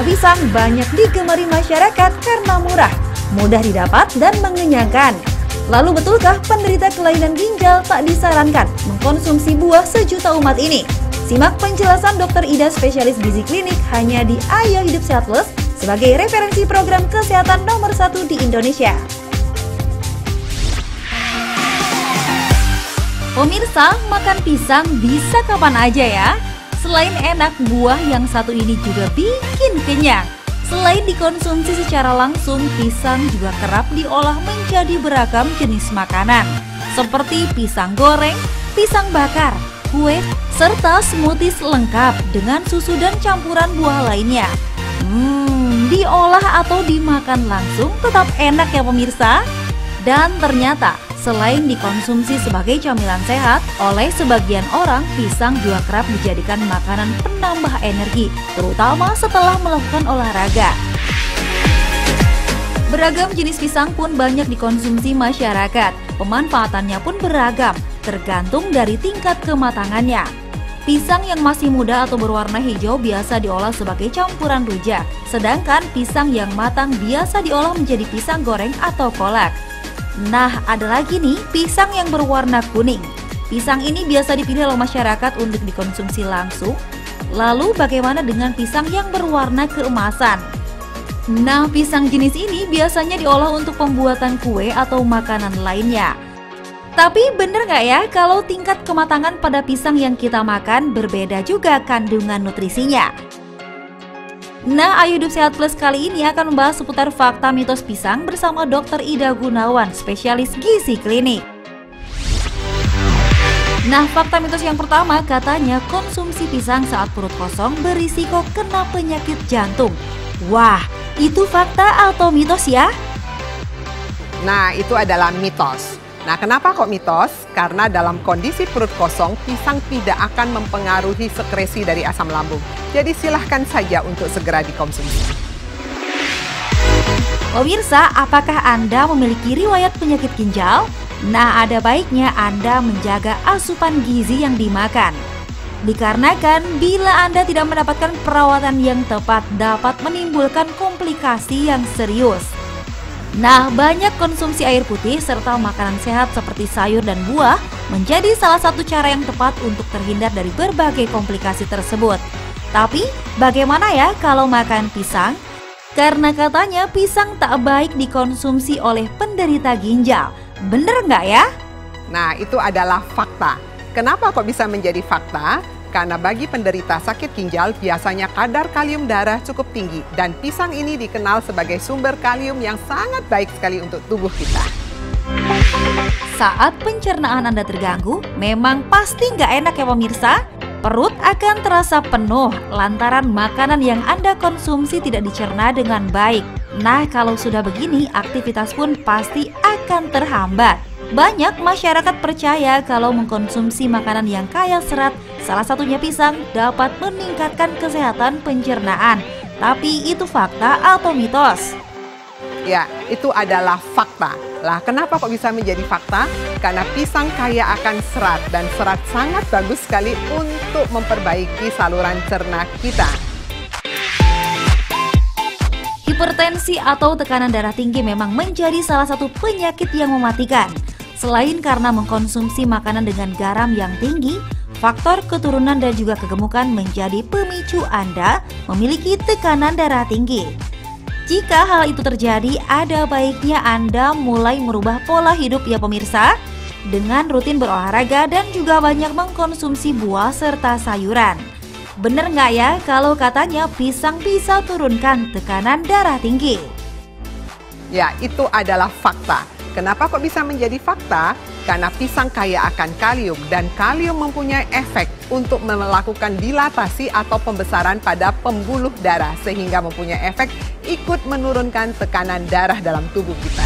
buah pisang banyak digemari masyarakat karena murah, mudah didapat, dan mengenyangkan. Lalu betulkah penderita kelainan ginjal tak disarankan mengkonsumsi buah sejuta umat ini? Simak penjelasan Dr. Ida, spesialis gizi klinik, hanya di Ayo Hidup Sehat Plus sebagai referensi program kesehatan nomor 1 di Indonesia. Pemirsa, makan pisang bisa kapan aja ya. Selain enak, buah yang satu ini juga bikin kenyang. Selain dikonsumsi secara langsung, pisang juga kerap diolah menjadi beragam jenis makanan, seperti pisang goreng, pisang bakar, kue, serta smoothies lengkap dengan susu dan campuran buah lainnya. Diolah atau dimakan langsung tetap enak ya pemirsa. Dan ternyata selain dikonsumsi sebagai camilan sehat, oleh sebagian orang pisang juga kerap dijadikan makanan penambah energi, terutama setelah melakukan olahraga. Beragam jenis pisang pun banyak dikonsumsi masyarakat. Pemanfaatannya pun beragam, tergantung dari tingkat kematangannya. Pisang yang masih muda atau berwarna hijau biasa diolah sebagai campuran rujak, sedangkan pisang yang matang biasa diolah menjadi pisang goreng atau kolak. Nah, ada lagi nih pisang yang berwarna kuning. Pisang ini biasa dipilih oleh masyarakat untuk dikonsumsi langsung. Lalu bagaimana dengan pisang yang berwarna keemasan? Nah, pisang jenis ini biasanya diolah untuk pembuatan kue atau makanan lainnya. Tapi bener nggak ya kalau tingkat kematangan pada pisang yang kita makan berbeda juga kandungan nutrisinya? Nah, Ayo Hidup Sehat Plus kali ini akan membahas seputar fakta mitos pisang bersama Dr. Ida Gunawan, spesialis gizi klinik. Nah, fakta mitos yang pertama katanya konsumsi pisang saat perut kosong berisiko kena penyakit jantung. Wah, itu fakta atau mitos ya? Nah, itu adalah mitos. Nah, kenapa kok mitos? Karena dalam kondisi perut kosong, pisang tidak akan mempengaruhi sekresi dari asam lambung. Jadi silahkan saja untuk segera dikonsumsi. Pemirsa, apakah Anda memiliki riwayat penyakit ginjal? Nah, ada baiknya Anda menjaga asupan gizi yang dimakan. Dikarenakan bila Anda tidak mendapatkan perawatan yang tepat dapat menimbulkan komplikasi yang serius. Nah, banyak konsumsi air putih serta makanan sehat seperti sayur dan buah menjadi salah satu cara yang tepat untuk terhindar dari berbagai komplikasi tersebut. Tapi, bagaimana ya kalau makan pisang? Karena katanya pisang tak baik dikonsumsi oleh penderita ginjal. Bener nggak ya? Nah, itu adalah fakta. Kenapa kok bisa menjadi fakta? Karena bagi penderita sakit ginjal biasanya kadar kalium darah cukup tinggi dan pisang ini dikenal sebagai sumber kalium yang sangat baik sekali untuk tubuh kita. Saat pencernaan Anda terganggu, memang pasti nggak enak ya pemirsa. Perut akan terasa penuh lantaran makanan yang Anda konsumsi tidak dicerna dengan baik. Nah, kalau sudah begini, aktivitas pun pasti akan terhambat. Banyak masyarakat percaya kalau mengkonsumsi makanan yang kaya serat, salah satunya pisang, dapat meningkatkan kesehatan pencernaan. Tapi itu fakta atau mitos? Ya, itu adalah fakta. Lah, kenapa kok bisa menjadi fakta? Karena pisang kaya akan serat dan serat sangat bagus sekali untuk memperbaiki saluran cerna kita. Hipertensi atau tekanan darah tinggi memang menjadi salah satu penyakit yang mematikan. Selain karena mengkonsumsi makanan dengan garam yang tinggi, faktor keturunan dan juga kegemukan menjadi pemicu Anda memiliki tekanan darah tinggi. Jika hal itu terjadi, ada baiknya Anda mulai merubah pola hidup ya pemirsa, dengan rutin berolahraga dan juga banyak mengkonsumsi buah serta sayuran. Bener nggak ya kalau katanya pisang bisa turunkan tekanan darah tinggi? Ya, itu adalah fakta. Kenapa kok bisa menjadi fakta? Karena pisang kaya akan kalium dan kalium mempunyai efek untuk melakukan dilatasi atau pembesaran pada pembuluh darah sehingga mempunyai efek ikut menurunkan tekanan darah dalam tubuh kita.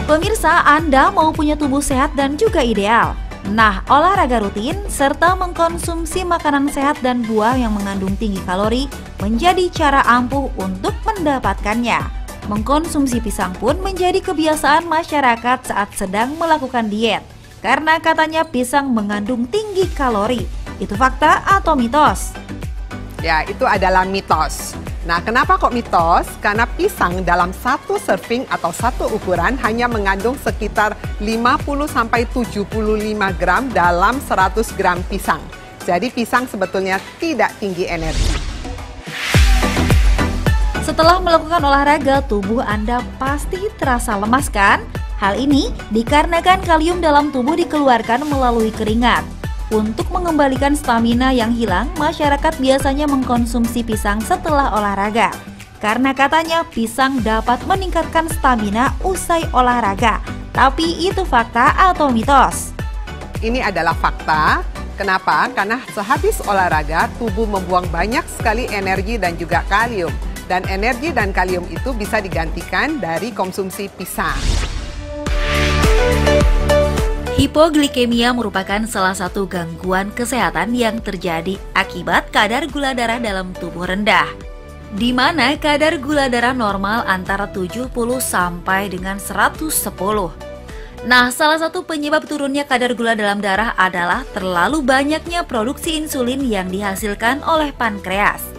Pemirsa, Anda mau punya tubuh sehat dan juga ideal. Nah, olahraga rutin serta mengkonsumsi makanan sehat dan buah yang mengandung tinggi kalori menjadi cara ampuh untuk mendapatkannya. Mengkonsumsi pisang pun menjadi kebiasaan masyarakat saat sedang melakukan diet, karena katanya pisang mengandung tinggi kalori. Itu fakta atau mitos? Ya, itu adalah mitos. Nah, kenapa kok mitos? Karena pisang dalam satu serving atau satu ukuran hanya mengandung sekitar 50-75 gram dalam 100 gram pisang. Jadi pisang sebetulnya tidak tinggi energi. Setelah melakukan olahraga, tubuh Anda pasti terasa lemas kan? Hal ini dikarenakan kalium dalam tubuh dikeluarkan melalui keringat. Untuk mengembalikan stamina yang hilang, masyarakat biasanya mengkonsumsi pisang setelah olahraga. Karena katanya pisang dapat meningkatkan stamina usai olahraga. Tapi itu fakta atau mitos? Ini adalah fakta. Kenapa? Karena sehabis olahraga, tubuh membuang banyak sekali energi dan juga kalium. Dan energi dan kalium itu bisa digantikan dari konsumsi pisang. Hipoglikemia merupakan salah satu gangguan kesehatan yang terjadi akibat kadar gula darah dalam tubuh rendah, di mana kadar gula darah normal antara 70 sampai dengan 110. Nah, salah satu penyebab turunnya kadar gula dalam darah adalah terlalu banyaknya produksi insulin yang dihasilkan oleh pankreas.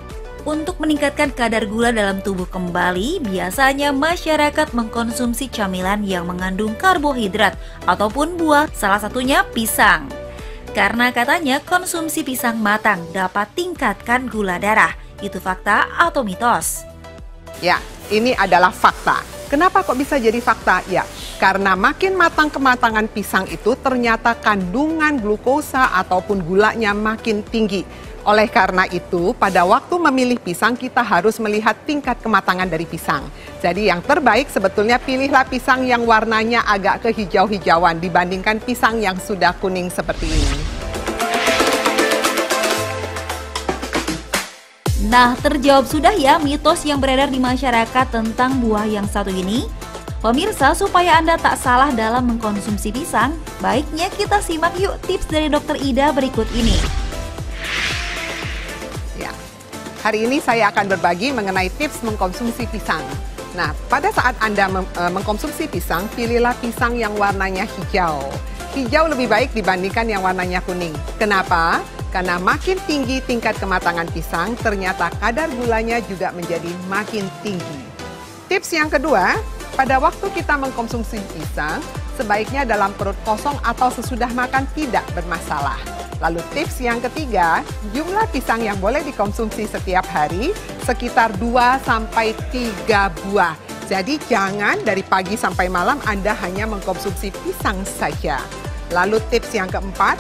Untuk meningkatkan kadar gula dalam tubuh kembali, biasanya masyarakat mengkonsumsi camilan yang mengandung karbohidrat ataupun buah, salah satunya pisang. Karena katanya konsumsi pisang matang dapat tingkatkan gula darah. Itu fakta atau mitos? Ya, ini adalah fakta. Kenapa kok bisa jadi fakta? Ya, karena makin matang kematangan pisang itu ternyata kandungan glukosa ataupun gulanya makin tinggi. Oleh karena itu, pada waktu memilih pisang kita harus melihat tingkat kematangan dari pisang. Jadi yang terbaik sebetulnya pilihlah pisang yang warnanya agak kehijau-hijauan dibandingkan pisang yang sudah kuning seperti ini. Nah, terjawab sudah ya mitos yang beredar di masyarakat tentang buah yang satu ini? Pemirsa, supaya Anda tak salah dalam mengkonsumsi pisang, baiknya kita simak yuk tips dari Dr. Ida berikut ini. Hari ini saya akan berbagi mengenai tips mengkonsumsi pisang. Nah, pada saat Anda mengkonsumsi pisang, pilihlah pisang yang warnanya hijau. Hijau lebih baik dibandingkan yang warnanya kuning. Kenapa? Karena makin tinggi tingkat kematangan pisang, ternyata kadar gulanya juga menjadi makin tinggi. Tips yang kedua, pada waktu kita mengkonsumsi pisang, sebaiknya dalam perut kosong atau sesudah makan tidak bermasalah. Lalu tips yang ketiga, jumlah pisang yang boleh dikonsumsi setiap hari sekitar 2-3 buah. Jadi jangan dari pagi sampai malam Anda hanya mengkonsumsi pisang saja. Lalu tips yang keempat,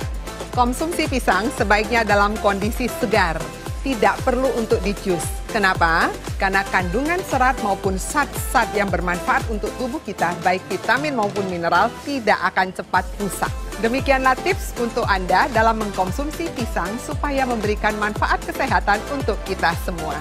konsumsi pisang sebaiknya dalam kondisi segar. Tidak perlu untuk dijus. Kenapa? Karena kandungan serat maupun zat-zat yang bermanfaat untuk tubuh kita, baik vitamin maupun mineral, tidak akan cepat rusak. Demikianlah tips untuk Anda dalam mengkonsumsi pisang supaya memberikan manfaat kesehatan untuk kita semua.